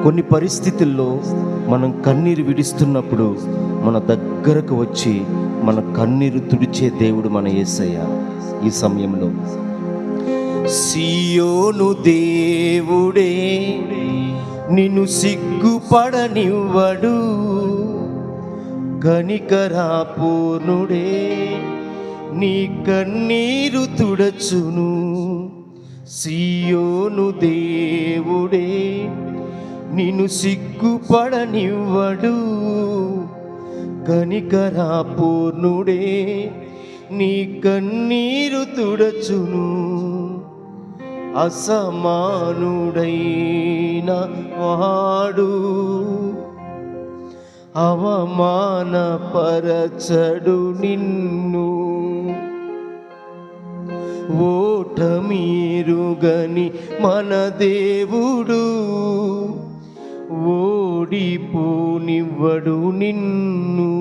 కొన్ని పరిస్థితుల్లో మనం కన్నీరు విడుస్తున్నప్పుడు మన దగ్గరకు వచ్చి మన కన్నీరు తుడిచే దేవుడు మన యేసయ్య. ఈ సమయంలో సియోను దేవుడే నిన్ను సిగ్గుపడనివ్వడు, కనికరాపూర్ణుడే నీ కన్నీరు తుడచును. సియోను దేవుడే నిన్ను సిగ్గుపడనివ్వడు, కనికరాపూర్ణుడే నీ కన్నీరు తుడచును. అసమానుడైన వాడు అవమానపరచడు నిన్ను, ఓటమీరుగని మన దేవుడు ఓడిపోనివ్వడు నిన్ను.